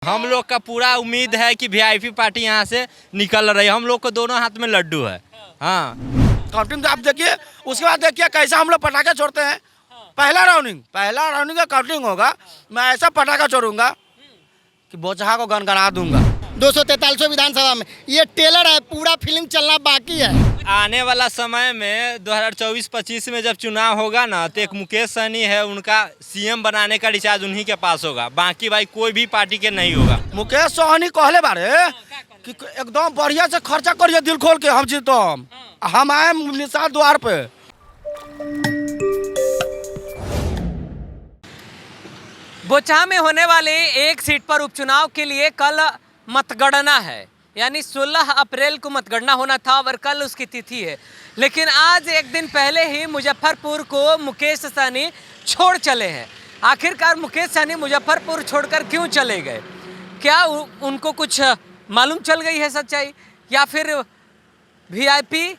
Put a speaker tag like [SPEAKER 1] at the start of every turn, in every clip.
[SPEAKER 1] हम लोग का पूरा उम्मीद है कि वीआईपी पार्टी यहाँ से निकल रही है। हम लोग को दोनों हाथ में लड्डू है। हाँ,
[SPEAKER 2] काउंटिंग आप देखिए, उसके बाद देखिए कैसा हम लोग पटाखे छोड़ते हैं। पहला राउंडिंग का काउंटिंग होगा, मैं ऐसा पटाखा छोड़ूंगा कि बोचहा को गनगना दूंगा।
[SPEAKER 3] 243 विधानसभा में ये टेलर है, पूरा फिल्म चलना बाकी है।
[SPEAKER 1] आने वाला समय में 2024-25 में जब चुनाव होगा ना, तो एक मुकेश सहनी है, उनका सीएम बनाने का रिचार्ज उन्हीं के पास होगा। बाकी भाई कोई भी पार्टी के नहीं होगा।
[SPEAKER 2] मुकेश सहनी कहले बारे कि एकदम बढ़िया से खर्चा करिए, दिल खोल के, हम जीतो, हम आए निशान द्वार पे।
[SPEAKER 4] बोचहा में होने वाले एक सीट पर उपचुनाव के लिए कल मतगणना है, यानी 16 अप्रैल को मतगणना होना था और कल उसकी तिथि है। लेकिन आज एक दिन पहले ही मुजफ्फरपुर को मुकेश सहनी छोड़ चले हैं। आखिरकार मुकेश सहनी मुजफ्फरपुर छोड़कर क्यों चले गए? क्या उनको कुछ मालूम चल गई है सच्चाई, या फिर वीआईपी,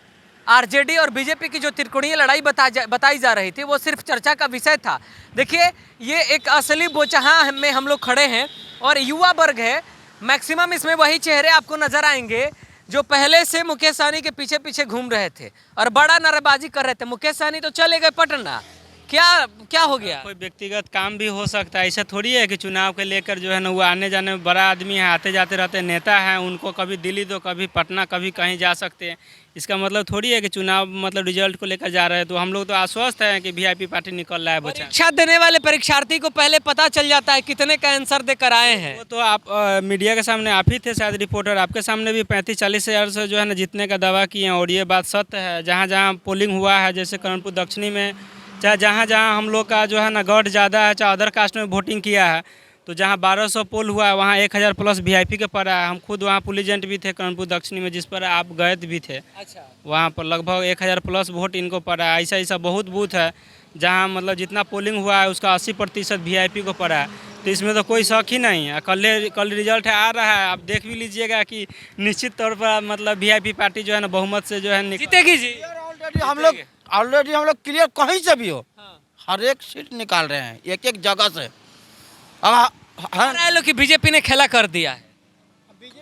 [SPEAKER 4] आरजेडी और बीजेपी की जो त्रिकोणीय लड़ाई बताई जा रही थी वो सिर्फ चर्चा का विषय था? देखिए, ये एक असली बोचहा में हम लोग खड़े हैं और युवा वर्ग है। मैक्सिमम इसमें वही चेहरे आपको नजर आएंगे जो पहले से मुकेश सहनी के पीछे पीछे घूम रहे थे और बड़ा नारेबाजी कर रहे थे। मुकेश सहनी तो चले गए पटना, क्या हो गया?
[SPEAKER 5] कोई व्यक्तिगत काम भी हो सकता है, ऐसा थोड़ी है कि चुनाव के लेकर जो है ना वो आने जाने में बड़ा आदमी है, आते जाते रहते नेता हैं, उनको कभी दिल्ली तो कभी पटना कभी कहीं जा सकते हैं। इसका मतलब थोड़ी है कि चुनाव मतलब रिजल्ट को लेकर जा रहे हैं। तो हम लोग तो आश्वस्त हैं कि वीआईपी पार्टी निकल रहा है। बच्चा
[SPEAKER 4] परीक्षा देने वाले परीक्षार्थी को पहले पता चल जाता है कितने का आंसर देकर आए हैं।
[SPEAKER 5] वो तो आप मीडिया के सामने आप ही थे शायद रिपोर्टर, आपके सामने भी 35-40 हज़ार से जो है ना जीतने का दावा किए हैं। और ये बात सत्य है, जहाँ जहाँ पोलिंग हुआ है, जैसे कर्णपुर दक्षिणी में, चाहे जहाँ जहाँ हम लोग का जो है ना गढ़ ज़्यादा है, चाहे अदर कास्ट में वोटिंग किया है, तो जहाँ 1200 पोल हुआ है वहाँ 1000 प्लस वीआईपी के पड़ा है। हम खुद वहाँ पुलिस एजेंट भी थे कर्णपुर दक्षिणी में, जिस पर आप गए भी थे।
[SPEAKER 4] अच्छा,
[SPEAKER 5] वहाँ पर लगभग 1000 प्लस वोट इनको पड़ा है। ऐसा बहुत बूथ है जहाँ मतलब जितना पोलिंग हुआ है उसका 80% वीआईपी को पड़ा है। तो इसमें तो कोई शक ही नहीं है। कल रिजल्ट आ रहा है, आप देख भी लीजिएगा कि निश्चित तौर पर मतलब वीआईपी पार्टी जो है ना बहुमत से जो है
[SPEAKER 4] जीतेगी जी।
[SPEAKER 2] ऑलरेडी हम लोग क्लियर कहीं से भी हो, हर एक सीट निकाल रहे हैं, एक एक जगह से। अब
[SPEAKER 4] लोग की बीजेपी ने खेला कर दिया है।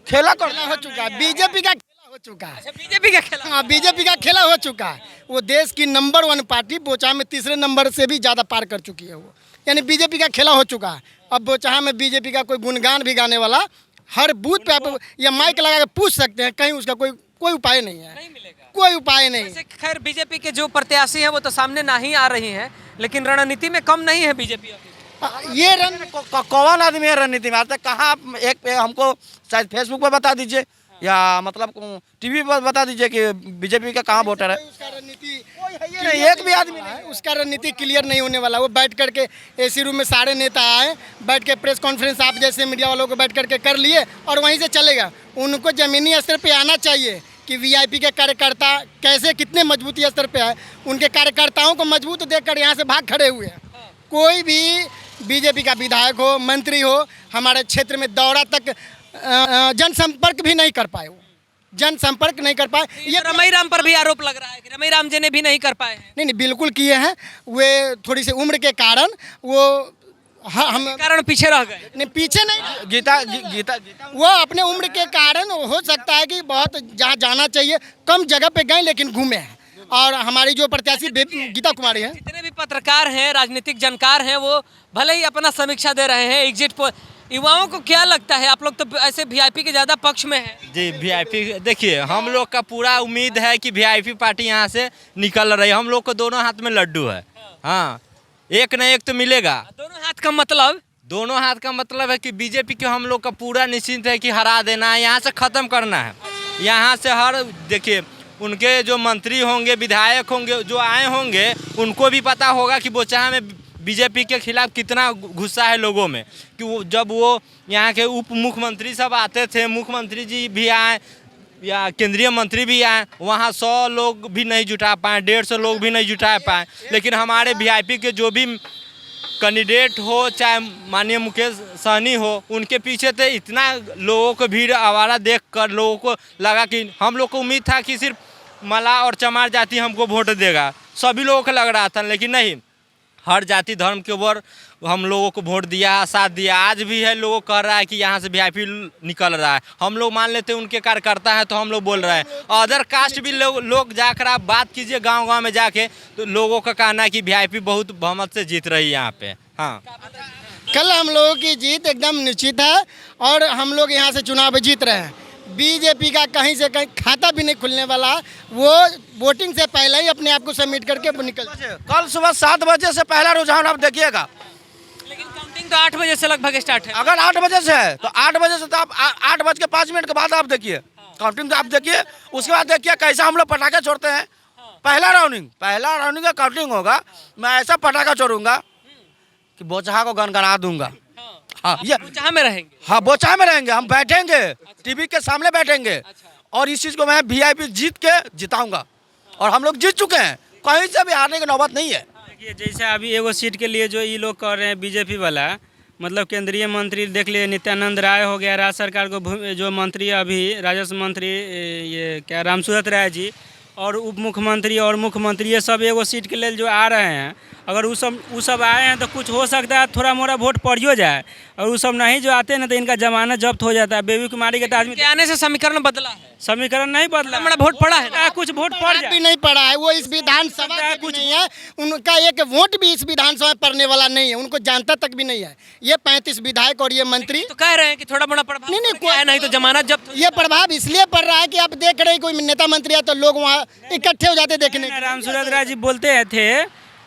[SPEAKER 2] खेला
[SPEAKER 3] हो चुका है, बीजेपी का खेला हो चुका है।
[SPEAKER 4] बीजेपी का खेला,
[SPEAKER 3] हाँ, बीजेपी का खेला हो चुका है। वो देश की नंबर 1 पार्टी बोचहा में तीसरे नंबर से भी ज़्यादा पार कर चुकी है वो, यानी बीजेपी का खेला हो चुका है। अब बोचहा में बीजेपी का कोई गुणगान भी गाने वाला हर बूथ पे आप या माइक लगा के पूछ सकते हैं, कहीं उसका कोई उपाय नहीं है,
[SPEAKER 4] नहीं मिलेगा,
[SPEAKER 3] कोई उपाय नहीं।
[SPEAKER 4] खैर, बीजेपी के जो प्रत्याशी हैं वो तो सामने नहीं आ रही हैं, लेकिन रणनीति में कम नहीं है बीजेपी।
[SPEAKER 3] ये
[SPEAKER 2] कौन आदमी है रणनीति में आते? कहाँ एक पे हमको शायद फेसबुक पर बता दीजिए या मतलब टीवी पर बता दीजिए कि बीजेपी का कहाँ वोटर है।
[SPEAKER 3] उसका रणनीति
[SPEAKER 2] एक भी आदमी नहीं,
[SPEAKER 3] उसका रणनीति क्लियर नहीं होने वाला। वो बैठ करके एसी रूम में सारे नेता आए, बैठ के प्रेस कॉन्फ्रेंस आप जैसे मीडिया वालों को बैठ करके कर लिए और वहीं से चलेगा। उनको जमीनी स्तर पे आना चाहिए कि वीआईपी के कार्यकर्ता कैसे कितने मजबूती स्तर पे है। उनके कार्यकर्ताओं को मजबूत देखकर यहाँ से भाग खड़े हुए हैं। कोई भी बीजेपी का विधायक हो, मंत्री हो, हमारे क्षेत्र में दौरा तक जनसंपर्क भी नहीं कर पाए। वो जनसंपर्क नहीं कर पाए।
[SPEAKER 4] ये रमई राम पर भी आरोप लग रहा है कि रमई राम जी ने भी नहीं कर पाए हैं।
[SPEAKER 3] नहीं, बिल्कुल किए हैं। वे थोड़ी सी उम्र के कारण वो हम
[SPEAKER 4] कारण पीछे रह गए।
[SPEAKER 3] नहीं, पीछे नहीं,
[SPEAKER 2] गीता
[SPEAKER 3] वो अपने उम्र के कारण हो सकता है कि बहुत जहाँ जाना चाहिए कम जगह पे गए, लेकिन घूमे हैं। और हमारी जो प्रत्याशी गीता कुमारी है,
[SPEAKER 4] जितने भी पत्रकार हैं, राजनीतिक जानकार हैं, वो भले ही अपना समीक्षा दे रहे हैं एग्जिट पोल। युवाओं को क्या लगता है? आप लोग तो ऐसे वीआईपी के ज़्यादा पक्ष में हैं।
[SPEAKER 1] जी, वीआईपी देखिए, हम लोग का पूरा उम्मीद है कि वीआईपी पार्टी यहाँ से निकल रही है। हम लोग को दोनों हाथ में लड्डू है। हाँ, एक न एक तो मिलेगा।
[SPEAKER 4] दोनों हाथ का मतलब?
[SPEAKER 1] दोनों हाथ का मतलब है कि बीजेपी को हम लोग का पूरा निश्चिंत है कि हरा देना है, यहाँ से ख़त्म करना है। यहाँ से हर देखिए, उनके जो मंत्री होंगे, विधायक होंगे, जो आए होंगे, उनको भी पता होगा कि बोचहा में बीजेपी के खिलाफ कितना गुस्सा है लोगों में। कि वो जब वो यहाँ के उप मुख्यमंत्री सब आते थे, मुख्यमंत्री जी भी आए या केंद्रीय मंत्री भी आए, वहाँ 100 लोग भी नहीं जुटा पाए, 150 लोग भी नहीं जुटा पाए। लेकिन हमारे वीआईपी के जो भी कैंडिडेट हो, चाहे माननीय मुकेश सहनी हो, उनके पीछे थे इतना लोगों को भीड़ आवारा देख कर लोगों को लगा कि हम लोग को उम्मीद था कि सिर्फ मला और चमार जाति हमको वोट देगा, सभी लोगों को लग रहा था। लेकिन नहीं, हर जाति धर्म के ऊपर हम लोगों को वोट दिया, साथ दिया। आज भी है लोगों कह रहा है कि यहाँ से वीआईपी निकल रहा है। हम लोग मान लेते हैं उनके कार्यकर्ता हैं तो हम लोग बोल रहे हैं। अदर कास्ट भी लोग जाकर आप बात कीजिए गांव-गांव में जाके, तो लोगों का कहना है कि वीआईपी बहुत बहुमत से जीत रही है यहाँ पे। हाँ,
[SPEAKER 3] कल हम लोगों की जीत एकदम निश्चित है और हम लोग यहाँ से चुनाव जीत रहे हैं। बीजेपी का कहीं से कहीं खाता भी नहीं खुलने वाला, वो वोटिंग से पहले ही अपने आप को सबमिट करके निकल।
[SPEAKER 2] कल सुबह 7 बजे से पहला रुझान आप देखिएगा।
[SPEAKER 4] लेकिन काउंटिंग तो 8 बजे से लगभग स्टार्ट है।
[SPEAKER 2] अगर 8 बजे से है तो 8 बजे से तो आप 8:05 के बाद आप देखिए काउंटिंग, तो आप देखिए। उसके बाद देखिए कैसा हम लोग पटाखे छोड़ते हैं। पहला राउंडिंग का काउंटिंग होगा। मैं ऐसा पटाखा छोड़ूंगा कि बोचहा को गनगना दूंगा। हाँ, ये
[SPEAKER 4] जहाँ में रहेंगे।
[SPEAKER 2] हाँ, बोचहा में रहेंगे, हम बैठेंगे, टीवी के सामने बैठेंगे और इस चीज़ को मैं वीआईपी जीत के जिताऊंगा। और हम लोग जीत चुके हैं, कहीं से भी हारने की नौबत नहीं है।
[SPEAKER 5] देखिए जैसे अभी एगो सीट के लिए जो ये लोग कर रहे हैं बीजेपी वाला, मतलब केंद्रीय मंत्री देख लिए नित्यानंद राय हो गया, राज्य सरकार को जो मंत्री अभी राजस्व मंत्री ये क्या रामसूरत राय जी, और उप मुख्यमंत्री और मुख्यमंत्री, ये सब एगो सीट के लिए जो आ रहे हैं, अगर वो सब आए हैं तो कुछ हो सकता है, थोड़ा मोड़ा वोट पड़ियो जाए। और वो सब नहीं जो आते हैं ना तो इनका जमानत जब्त हो जाता है। बेबी कुमारी के तो आदमी
[SPEAKER 4] के आने से समीकरण बदला है।
[SPEAKER 5] समीकरण नहीं बदला,
[SPEAKER 4] बड़ा वोट पड़ा है,
[SPEAKER 5] कुछ वोट पड़
[SPEAKER 3] भी
[SPEAKER 5] जाए।
[SPEAKER 3] नहीं पड़ा है, वो इस विधानसभा का कुछ नहीं है। उनका एक वोट भी इस विधानसभा में पड़ने वाला नहीं है, उनको जानता तक भी नहीं है। ये 35 विधायक और ये मंत्री
[SPEAKER 4] तो कह रहे हैं कि थोड़ा बड़ा प्रभाव
[SPEAKER 3] नहीं,
[SPEAKER 4] पड़ गया है, नहीं तो जमानत जब्त।
[SPEAKER 3] ये प्रभाव इसलिए पड़ रहा है कि आप देख रहे हैं कोई नेता मंत्री है तो लोग वहाँ इकट्ठे हो जाते देखने।
[SPEAKER 5] रामसूरत राय जी बोलते थे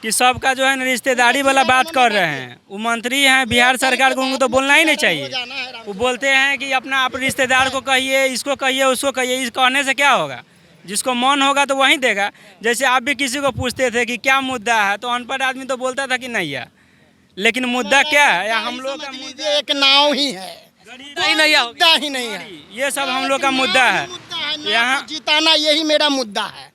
[SPEAKER 5] कि सबका जो है ना रिश्तेदारी वाला बात कर रहे हैं। वो मंत्री हैं बिहार सरकार को, उनको तो बोलना ही नहीं चाहिए। वो बोलते हैं कि अपना आप रिश्तेदार को कहिए, इसको कहिए, उसको कहिए। इस कहने से क्या होगा? जिसको मन होगा तो वहीं देगा। जैसे आप भी किसी को पूछते थे कि क्या मुद्दा है, तो अनपढ़ आदमी तो बोलता था कि नहीं है, लेकिन मुद्दा क्या है? या हम लोग का मुद्दा
[SPEAKER 3] एक नाव ही है, मुद्दा ही नहीं है।
[SPEAKER 5] ये सब हम लोग का मुद्दा है।
[SPEAKER 3] यहाँ जिताना यही मेरा मुद्दा है।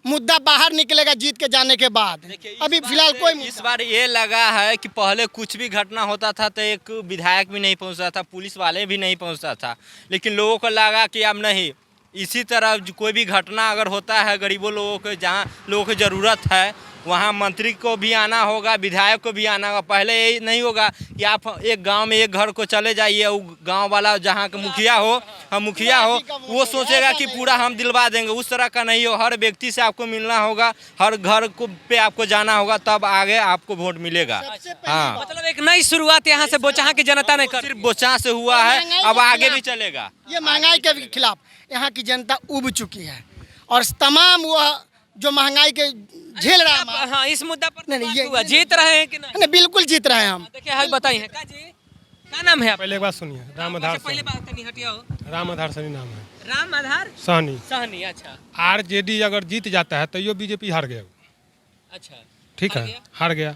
[SPEAKER 3] मुद्दा बाहर निकलेगा जीत के जाने के बाद। अभी फिलहाल कोई
[SPEAKER 1] इस बार ये लगा है कि पहले कुछ भी घटना होता था तो एक विधायक भी नहीं पहुंचता था, पुलिस वाले भी नहीं पहुंचता था, लेकिन लोगों को लगा कि अब नहीं, इसी तरह कोई भी घटना अगर होता है गरीबों लोगों को, जहाँ लोगों को ज़रूरत है, वहाँ मंत्री को भी आना होगा, विधायक को भी आना होगा। पहले यही नहीं होगा कि आप एक गांव में एक घर को चले जाइए, वो गांव वाला जहाँ का मुखिया हो, हम मुखिया हो, वो सोचेगा कि पूरा हम दिलवा देंगे। उस तरह का नहीं हो, हर व्यक्ति से आपको मिलना होगा, हर घर को पे आपको जाना होगा, तब आगे आपको वोट मिलेगा। हाँ,
[SPEAKER 4] मतलब एक नई शुरुआत यहाँ से बोचहा की जनता ने कर।
[SPEAKER 1] सिर्फ बोचहा से हुआ है, अब आगे भी चलेगा।
[SPEAKER 3] ये महंगाई के खिलाफ यहाँ की जनता उब चुकी है और तमाम वो जो महंगाई के झेल रहा है।
[SPEAKER 4] हाँ, इस मुद्दा पर
[SPEAKER 3] नहीं,
[SPEAKER 4] बात
[SPEAKER 3] ये-
[SPEAKER 4] हुआ। जीत रहे हैं कि नहीं?
[SPEAKER 3] नहीं, बिल्कुल जीत रहे हैं हम।
[SPEAKER 4] देखिए हाल बताइए का जी, क्या नाम है आप?
[SPEAKER 6] पहले एक बात सुनिए, राम आधार
[SPEAKER 4] पहले बात नहीं हटियाओ।
[SPEAKER 6] राम आधार सनी नाम है,
[SPEAKER 4] राम आधार
[SPEAKER 6] सहनी।
[SPEAKER 4] सहनी। अच्छा
[SPEAKER 6] आरजेडी अगर जीत जाता है तो यो बीजेपी हार गया।
[SPEAKER 4] अच्छा,
[SPEAKER 6] ठीक है, हार गया।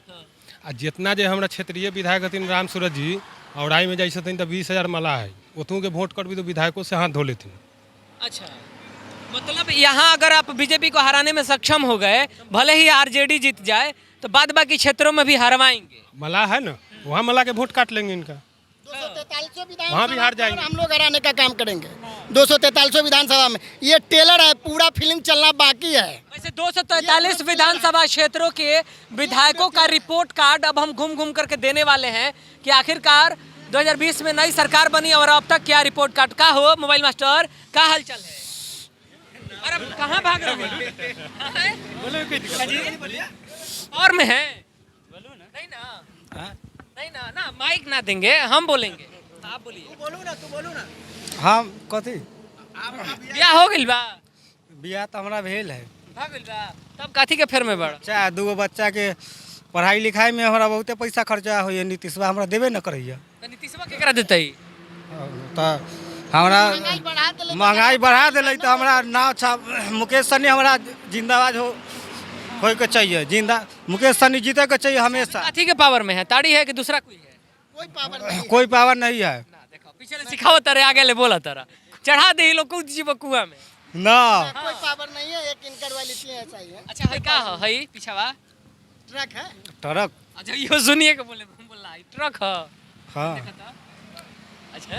[SPEAKER 6] आ जितना जो हमारा क्षेत्रीय विधायक हथिन राम सूरज जी, औराई में जाइ छथिन तो 20,000 मला है, ओतू के वोट कर भी तो विधायकों से हाथ धो लेथिन।
[SPEAKER 4] अच्छा, मतलब यहाँ अगर आप बीजेपी को हराने में सक्षम हो गए, भले ही आरजेडी जीत जाए, तो बाद बाकी क्षेत्रों में भी हरवाएंगे।
[SPEAKER 6] मला है ना, वहाँ मला के वोट काट लेंगे इनका,
[SPEAKER 3] 243
[SPEAKER 6] वहाँ भी हार जाएंगे।
[SPEAKER 3] हम लोग हराने का काम करेंगे 243 विधानसभा में। ये टेलर है, पूरा फिल्म चलना बाकी है।
[SPEAKER 4] वैसे 243 विधानसभा क्षेत्रों के विधायकों का रिपोर्ट कार्ड अब हम घूम घूम करके देने वाले हैं कि आखिरकार 2020 में नई सरकार बनी और अब तक क्या रिपोर्ट कार्ड का हो। मोबाइल मास्टर का हालचाल है? और अब कहाँ भाग रहे हैं? और में है नहीं ना, नहीं ना, ना माइक ना देंगे, हम बोलेंगे, आप बोलिए।
[SPEAKER 7] हाँ कथी
[SPEAKER 4] ब्याह हो गइल बा?
[SPEAKER 7] बियाह तो हमारा भेल है।
[SPEAKER 4] हो गइल बा, तब काथी के फेर में बड़?
[SPEAKER 7] चाहे 2 बच्चा के पढ़ाई लिखाई में हमारा बहुते पैसा खर्चा हो, नीतीशवा हमरा देबे न करैया।
[SPEAKER 4] तो नीतीशवा केकरा देतै?
[SPEAKER 7] तो हमरा महंगाई बढ़ा दिले तो हमरा ना अच्छा मुकेश सहनी हमरा जिंदाबाद होय के चाहिए। मुकेश सहनी जीते के चाहिए हमेशा।
[SPEAKER 4] काथी के पावर में है? ताड़ी है कि दूसरा कोई है?
[SPEAKER 7] कोई पावर नहीं है
[SPEAKER 4] ना देखो, पीछे से सिखाओ तारे, आगे ले बोला तारा, चढ़ा दे लोग कूद जी कुआं में।
[SPEAKER 7] ना।
[SPEAKER 3] कोई पावर नहीं है, एक इनकर वाली ऐसा ही है।
[SPEAKER 4] अच्छा है का है पीछावा
[SPEAKER 3] ट्रक है।
[SPEAKER 7] ट्रक।
[SPEAKER 4] अच्छा यो सुनिए के बोले बोला है ट्रक है।
[SPEAKER 7] हाँ
[SPEAKER 4] अच्छा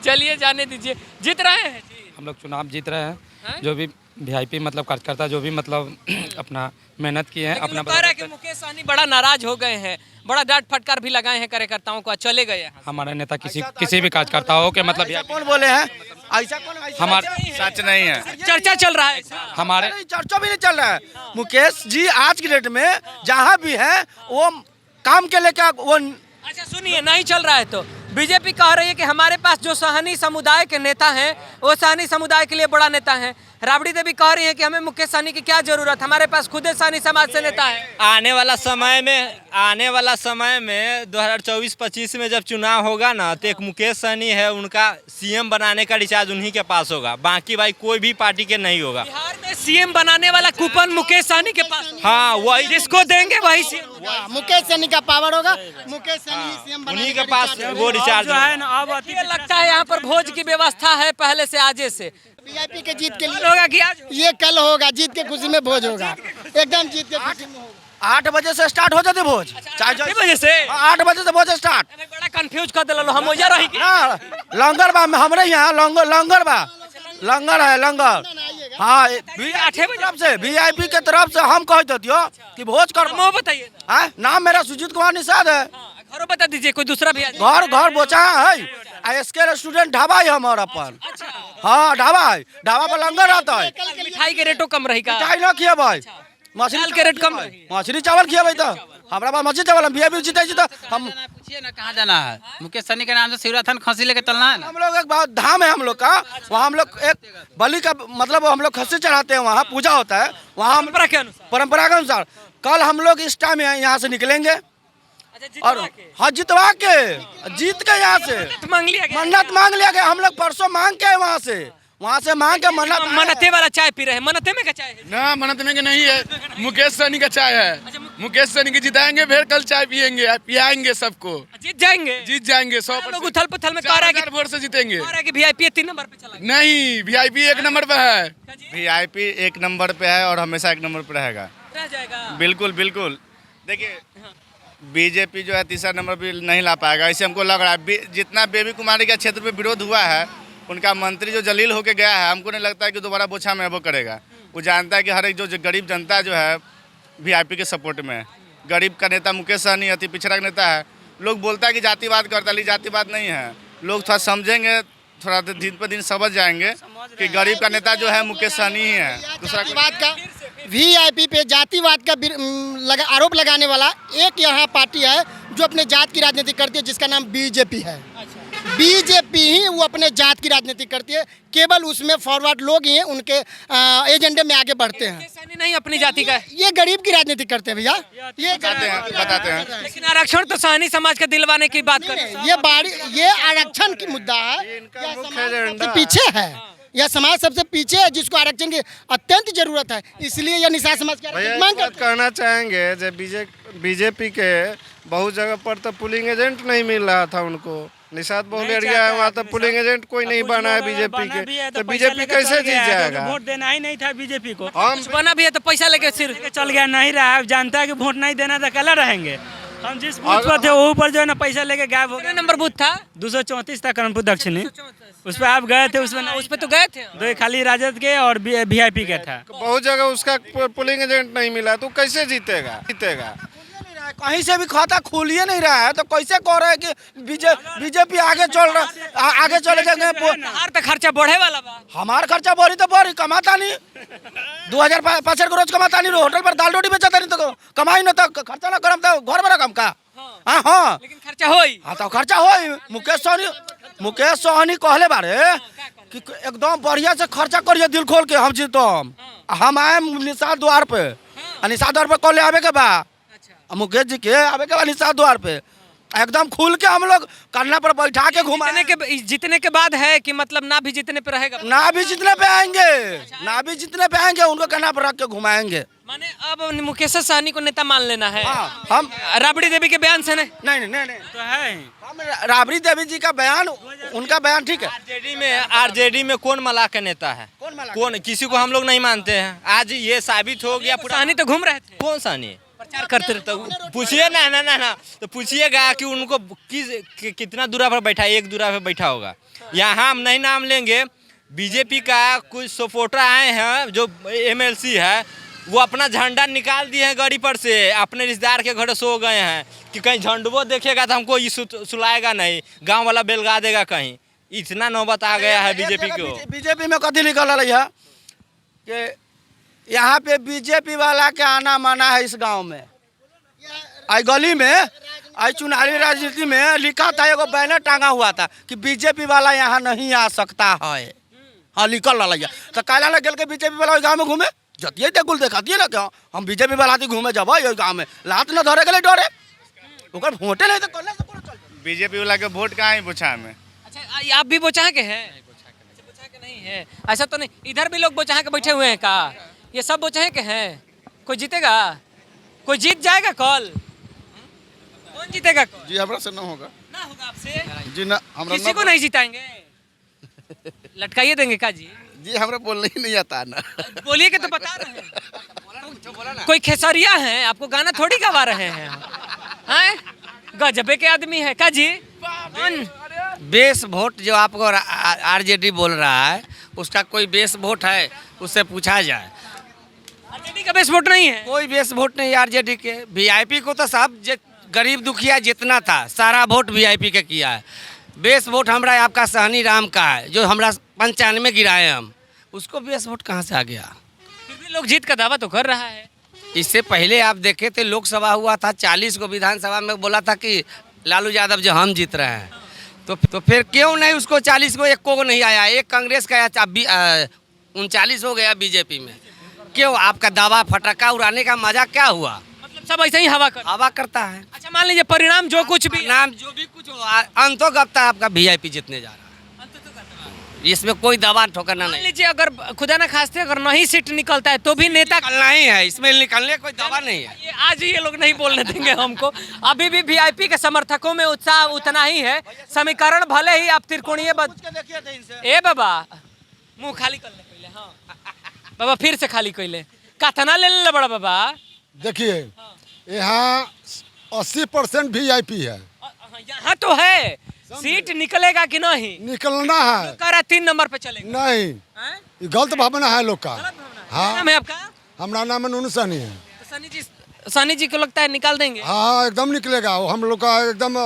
[SPEAKER 4] चलिए जाने दीजिए, जीत रहे हैं जी।
[SPEAKER 8] हम लोग चुनाव जीत रहे हैं।
[SPEAKER 4] हैं?
[SPEAKER 8] जो भी
[SPEAKER 5] वीआईपी मतलब कार्यकर्ता जो भी मतलब अपना मेहनत किए हैं
[SPEAKER 4] लेकिन
[SPEAKER 5] अपना
[SPEAKER 4] वो कह रहा है कि मुकेश सहनी बड़ा नाराज हो गए हैं, बड़ा डांट फटकार भी लगाए हैं कार्यकर्ताओं को, चले गए हैं।
[SPEAKER 5] हमारे नेता किसी भी कार्यकर्ता हो के मतलब
[SPEAKER 2] ऐसा कौन बोले हैं? ऐसा कौन?
[SPEAKER 5] हमारे
[SPEAKER 8] सच नहीं है।
[SPEAKER 4] चर्चा चल रहा है
[SPEAKER 5] हमारे
[SPEAKER 2] नहीं, चर्चा भी नहीं चल रहा है। मुकेश जी आज की डेट में जहाँ भी है वो काम के लेकर वो
[SPEAKER 4] अच्छा सुनिए, नहीं चल रहा है तो बीजेपी कह रही है कि हमारे पास जो सहनी समुदाय के नेता हैं वो सहनी समुदाय के लिए बड़ा नेता हैं। राबड़ी देवी कह रही है कि हमें मुकेश सहनी की क्या जरूरत, हमारे पास खुद सहनी समाज से नेता है।
[SPEAKER 1] आने वाला समय में 2024-25 में जब चुनाव होगा ना, तो एक मुकेश सहनी है, उनका सीएम बनाने का रिचार्ज उन्हीं के पास होगा, बाकी भाई कोई भी पार्टी के नहीं होगा।
[SPEAKER 4] बिहार में सीएम बनाने वाला कूपन मुकेश सहनी के पास होगा।
[SPEAKER 1] हाँ, वही
[SPEAKER 4] जिसको देंगे वही सीएम।
[SPEAKER 3] मुकेश सहनी का पावर होगा, मुकेश सहनी ही सीएम बनाने
[SPEAKER 1] उन्हीं
[SPEAKER 3] का
[SPEAKER 1] के पास
[SPEAKER 3] रिचार्ज
[SPEAKER 1] वो रिचार्ज
[SPEAKER 5] जो है ना अब
[SPEAKER 4] ये लगता है यहाँ पर भोज की व्यवस्था है पहले से, आजे से।
[SPEAKER 3] वीआईपी के जीत के
[SPEAKER 4] कल
[SPEAKER 3] लिए
[SPEAKER 4] होगा कि आज?
[SPEAKER 3] ये कल होगा, जीत के खुशी में भोज होगा, एकदम जीत के खुशी में होगा।
[SPEAKER 2] 8 बजे से स्टार्ट हो जाते भोज, चाहे
[SPEAKER 4] 8 बजे से
[SPEAKER 2] 8 बजे से भोज स्टार्ट।
[SPEAKER 4] हमें बड़ा कंफ्यूज कर दिलो, हम ओजा रही कि
[SPEAKER 2] हाँ, लंगर बा हमारे यहाँ, लंगर बा, लंगर है लंगर। हाँ,
[SPEAKER 4] 8 बजे
[SPEAKER 2] तरफ से वीआईपी के तरफ से हम कह देती हो कि भोज कर।
[SPEAKER 4] नाम बताइए ना।
[SPEAKER 2] हाँ, नाम मेरा सुजीत कुमार निषाद है।
[SPEAKER 4] हाँ, घरों बता दीजिए, कोई दूसरा भी आ जाए।
[SPEAKER 2] घर बोचा है, एसके रेस्टोरेंट ढाबा है हमारा अपन। हाँ, ढाबा है, ढाबा पर लंगर रहता है।
[SPEAKER 4] मिठाई के रेटो कम रही का?
[SPEAKER 2] चाय ना खिया भाई, मछली
[SPEAKER 4] दाल के रेट कम रही?
[SPEAKER 2] मछली चावल खिया भाई, तो हमारा पास मछली चावल हम वीआईपी जीते हम
[SPEAKER 9] पूछिए ना कहाँ जाना है। मुकेश सहनी के नाम से शिवराथन खसी लेके चलना है ना।
[SPEAKER 2] हम लोग एक बहुत धाम है हम लोग का, वहाँ हम लोग एक बलि का मतलब हम लोग खस्सी चढ़ाते हैं, वहाँ पूजा होता है, वहाँ हम
[SPEAKER 4] परंपरा के अनुसार।
[SPEAKER 2] परंपरा के अनुसार कल हम लोग इस टाइम यहाँ से निकलेंगे
[SPEAKER 4] अच्छा,
[SPEAKER 2] और हाँ जितवा के जीत के यहाँ से
[SPEAKER 4] मांग लिया गया।
[SPEAKER 2] मन्नत मांग लिया गया। हम लोग परसों मांग के वहाँ से मांग के मन्नत
[SPEAKER 4] मनते वाला चाय पी रहे हैं, मनते में का चाय है?
[SPEAKER 10] ना मनत में के नहीं है, मुकेश सहनी का चाय है। मुकेश सहनी के जिताएंगे, फिर कल चाय पियेंगे, पियाएंगे सबको,
[SPEAKER 4] जीत जाएंगे।
[SPEAKER 10] जीत जाएंगे। 100%
[SPEAKER 4] लोग उथल पुथल में कह रहा है कि
[SPEAKER 10] वोट से जीतेंगे।
[SPEAKER 4] वीआईपी 3 नंबर पे चला गया।
[SPEAKER 10] नहीं, वीआईपी 1 नंबर पे है।
[SPEAKER 8] वीआईपी 1 नंबर पे है और हमेशा 1 नंबर पे रहेगा।
[SPEAKER 4] रह जाएगा।
[SPEAKER 8] बिल्कुल बिल्कुल। देखिए बीजेपी जो है तीसरा नंबर भी नहीं ला पाएगा, ऐसे हमको लग रहा है। जितना बेबी कुमारी के क्षेत्र में विरोध हुआ है, उनका मंत्री जो जलील होके गया है, हमको नहीं लगता है कि दोबारा बोछा में वो करेगा। वो जानता है कि हर एक जो गरीब जनता जो है वीआईपी के सपोर्ट में है। गरीब का नेता मुकेश सहनी अति पिछड़ा का नेता है। लोग बोलता है कि जातिवाद करता है, जातिवाद नहीं है। लोग थोड़ा समझेंगे, थोड़ा दिन पर दिन समझ जाएंगे कि गरीब का नेता जो है मुकेश सहनी ही है। दूसरा
[SPEAKER 3] जातिवाद का वीआईपी पे जातिवाद का आरोप लगाने वाला एक यहाँ पार्टी है जो अपने जात की राजनीति करती है, जिसका नाम बीजेपी है। बीजेपी ही वो अपने जात की राजनीति करती है, केवल उसमें फॉरवर्ड लोग ही हैं, उनके एजेंडे में आगे बढ़ते हैं।
[SPEAKER 4] सहनी नहीं अपनी जाति का है।
[SPEAKER 3] ये गरीब की राजनीति करते हैं भैया, ये
[SPEAKER 8] बताते हैं।
[SPEAKER 4] लेकिन आरक्षण तो सहनी समाज के दिलवाने की बात कर रहे हैं।
[SPEAKER 3] ये आरक्षण की मुद्दा है, यह समाज सबसे पीछे है, यह समाज सबसे पीछे है, जिसको आरक्षण की अत्यंत जरूरत है। इसलिए यह निषाद समाज की आरक्षण मांग करते हैं।
[SPEAKER 11] कहना चाहेंगे जब बीजेपी के बहुत जगह पर तो पुलिंग एजेंट नहीं मिल रहा था उनको। निषाद बहुल एरिया है, वहाँ तो पुलिंग एजेंट कोई नहीं बना है बीजेपी के, तो बीजेपी कैसे जीत जाएगा?
[SPEAKER 5] वोट देना ही नहीं था बीजेपी को।
[SPEAKER 4] कुछ बना भी है तो पैसा लेके सिर
[SPEAKER 5] चल गया, नहीं रहा, जानता है कि वोट नहीं देना तो कला रहेंगे। हम जिस बूथ पर थे वो ऊपर जो है ना पैसा लेके गायब हो गया।
[SPEAKER 4] नंबर बूथ था
[SPEAKER 5] 234 था कर्णपुर दक्षिणी, उस पर आप गए थे,
[SPEAKER 4] उस पे तो गए थे।
[SPEAKER 5] दो खाली राजद के और वीआईपी का था।
[SPEAKER 11] बहुत जगह उसका पुलिंग एजेंट नहीं मिला, तो कैसे जीतेगा?
[SPEAKER 2] कहीं से भी खाता खोल ही नहीं रहा है, तो कैसे कह रहे हैं कि बीजेपी आगे चल रहा, आगे चले जाएंगे।
[SPEAKER 4] हर तो खर्चा बढ़े वाला बा।
[SPEAKER 2] हमार खर्चा बढ़ी तो बढ़ी, कमाता नहीं। 2065 को रोज कमाता नहीं, होटल पर दाल रोटी बेचता नहीं, तो कमाई ना, तो खर्चा ना करम तो घर में रकम का। हाँ,
[SPEAKER 4] लेकिन खर्चा होई।
[SPEAKER 2] हाँ तो खर्चा हो। मुकेश सहनी कहले बारे कि एकदम बढ़िया से खर्चा करिए, दिल खोल के, हम जीतम। हम आए निषाद द्वार पे, निषाद द्वार पे कॉल आवे के बा, मुकेश जी के आवे के बा निषाद द्वार पे, एकदम खुल के हम लोग करना पर बैठा के घुमा।
[SPEAKER 4] जीतने के बाद है कि मतलब ना भी जीतने पे रहेगा?
[SPEAKER 2] ना भी जीतने पे आएंगे, ना भी जीतने पे आएंगे, उनको कहना पर रख के घुमाएंगे।
[SPEAKER 4] माने अब मुकेश सहनी को नेता मान लेना है।
[SPEAKER 2] हम
[SPEAKER 4] राबड़ी देवी के बयान से नहीं
[SPEAKER 5] तो है
[SPEAKER 2] हम राबड़ी देवी जी का बयान, उनका बयान ठीक है।
[SPEAKER 1] आरजेडी में कौन मलाह का नेता है? कौन? किसी को हम लोग नहीं मानते हैं। आज ये साबित हो गया।
[SPEAKER 4] सहनी तो घूम रहे थे।
[SPEAKER 1] कौन सहनी?
[SPEAKER 4] प्रचार करते
[SPEAKER 1] तो पूछिए ना तो पूछिएगा कि उनको कितना दूरा पर बैठा, 1 दूरा पर बैठा होगा। यहाँ हम नहीं नाम लेंगे। बीजेपी का कुछ सपोर्टर आए हैं जो एमएलसी है, वो अपना झंडा निकाल दिए हैं गाड़ी पर से, अपने रिश्तेदार के घर सो गए हैं कि कहीं झंडो देखेगा तो हमको ये सुलाएगा नहीं, गांव वाला बेलगा देगा कहीं। इतना नौबत आ गया है बीजेपी को।
[SPEAKER 2] बीजेपी में कथी लिखल है कि यहाँ पे बीजेपी वाला के आना माना है इस गांव में। आई गली में आई चुनावी राजनीति में लिखा था, एगो बैनर टांगा हुआ था कि बीजेपी वाला यहाँ नहीं आ सकता है। हाँ लिखल रहा तो काला लग गल के बीजेपी वाला गाँव में घूमे जतिए देखुल देखातिए ना क्या हम बीजेपी वाला घूमे जब गाँव में लात न धरे गए डरे ओकर वोटे नहीं तो
[SPEAKER 8] बीजेपी वाला के वोट कहाँ है बोचा में।
[SPEAKER 4] अच्छा आप भी बोचा के हैं? बोचा के नहीं है, ऐसा तो नहीं। इधर भी लोग बोचा के बैठे हुए हैं का? ये सब बोचा के हैं? कोई जीतेगा? कोई जीत जाएगा कल? कौन जीतेगा कल?
[SPEAKER 2] जी हमरा से ना होगा।
[SPEAKER 4] ना होगा आपसे?
[SPEAKER 2] जी ना, हमरा
[SPEAKER 4] किसी को नहीं जिताएंगे। लटकाइए देंगे का जी?
[SPEAKER 2] जी हमरा बोलने ही नहीं आता ना।
[SPEAKER 4] बोलिए कि तो बता रहे हैं। कोई खेसरिया है, आपको गाना थोड़ी गवा रहे हैं। हैं? गजबे के आदमी है का जी?
[SPEAKER 9] बेस वोट जो आपको आरजेडी बोल रहा है, उसका कोई बेस वोट है? उससे पूछा जाए।
[SPEAKER 4] आरजेडी का बेस वोट नहीं है?
[SPEAKER 9] कोई बेस वोट नहीं आरजेडी के। वीआईपी को तो सब गरीब दुखिया जितना था सारा वोट वीआईपी के किया है। बेस वोट हमारा आपका सहनी राम का है जो हमारा 95 गिराए हम, उसको बेस वोट कहाँ से आ गया?
[SPEAKER 4] फिर भी लोग जीत का दावा तो कर रहा है।
[SPEAKER 9] इससे पहले आप देखे थे लोकसभा हुआ था 40 को, विधानसभा में बोला था कि लालू यादव जो हम जीत रहे हैं, तो फिर क्यों नहीं उसको 40 को एक को नहीं आया? एक कांग्रेस का 39 हो गया बीजेपी में। क्यों? आपका दावा फटाका उड़ाने का मजा क्या हुआ?
[SPEAKER 4] मतलब सब ऐसे ही हवा
[SPEAKER 9] करता है।
[SPEAKER 4] अच्छा मान लीजिए परिणाम जो कुछ भी
[SPEAKER 9] नाम जो भी कुछ हो अंतो गपता है आपका वीआईपी जीतने जा रहा है। इसमें कोई दवा ठोकरना
[SPEAKER 4] मान
[SPEAKER 9] नहीं।
[SPEAKER 4] लीजिए अगर खुदा ना खास्ते अगर नहीं सीट निकलता है तो भी नेता
[SPEAKER 9] निकलना ही है, इसमें निकलने कोई दवा नहीं है।
[SPEAKER 4] आज ये लोग नहीं बोलने देंगे हमको। अभी भी वीआईपी के समर्थकों में उत्साह उतना ही है। समीकरण भले ही आप त्रिकोणीय ए बाबा मुंह खाली कर ले पहले। हाँ बाबा फिर से खाली कर ले कथना ले ले बड़ा बाबा।
[SPEAKER 12] देखिए यहाँ 80% वीआईपी है।
[SPEAKER 4] यहाँ तो है, सीट निकलेगा कि नहीं?
[SPEAKER 12] निकलना है।
[SPEAKER 4] कह रहा 3 नंबर पे चलेगा।
[SPEAKER 12] नहीं, ये गलत भावना है लोग का।
[SPEAKER 4] हाँ नाम है आपका?
[SPEAKER 12] हमारा नाम नूनू सनी है।
[SPEAKER 4] तो सनी जी को लगता है निकाल देंगे?
[SPEAKER 12] हाँ एकदम निकलेगा, वो हम लोग का एकदम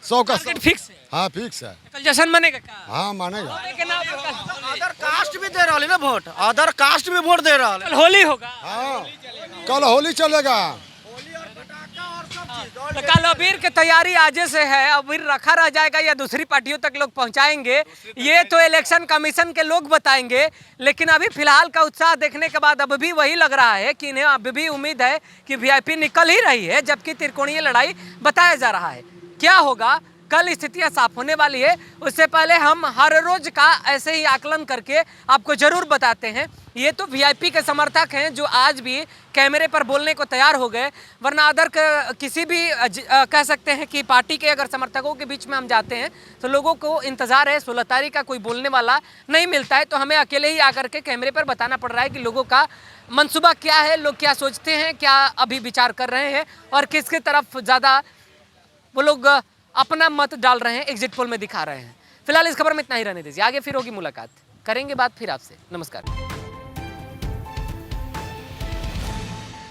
[SPEAKER 12] 100 का
[SPEAKER 4] फिक्स है।
[SPEAKER 12] हाँ फिक्स है।
[SPEAKER 4] कल जश्न मनेगा का?
[SPEAKER 12] हाँ मानेगा।
[SPEAKER 2] अदर कास्ट भी दे रहा है ना वोट, अदर कास्ट भी वोट दे रहा है।
[SPEAKER 4] कल होली होगा।
[SPEAKER 12] हाँ कल होली चलेगा।
[SPEAKER 4] तो कल अबीर की तैयारी आज से है, अबीर रखा रह जाएगा या दूसरी पार्टियों तक लोग पहुंचाएंगे ये तो इलेक्शन कमीशन के लोग बताएंगे। लेकिन अभी फिलहाल का उत्साह देखने के बाद अब भी वही लग रहा है कि इन्हें अभी भी उम्मीद है कि वीआईपी निकल ही रही है, जबकि त्रिकोणीय लड़ाई बताया जा रहा है। क्या होगा कल स्थितियां साफ होने वाली है, उससे पहले हम हर रोज का ऐसे ही आकलन करके आपको जरूर बताते हैं। ये तो वीआईपी के समर्थक हैं जो आज भी कैमरे पर बोलने को तैयार हो गए, वरना अदर किसी भी कह सकते हैं कि पार्टी के अगर समर्थकों के बीच में हम जाते हैं तो लोगों को इंतज़ार है, 16 तारीख का कोई बोलने वाला नहीं मिलता है, तो हमें अकेले ही आकर के कैमरे पर बताना पड़ रहा है कि लोगों का मंसूबा क्या है, लोग क्या सोचते हैं, क्या अभी विचार कर रहे हैं और किसकी तरफ ज़्यादा वो लोग अपना मत डाल रहे हैं, एग्जिट पोल में दिखा रहे हैं। फिलहाल इस खबर में इतना ही रहने दीजिए, आगे फिर होगी मुलाकात, करेंगे बात फिर आपसे। नमस्कार।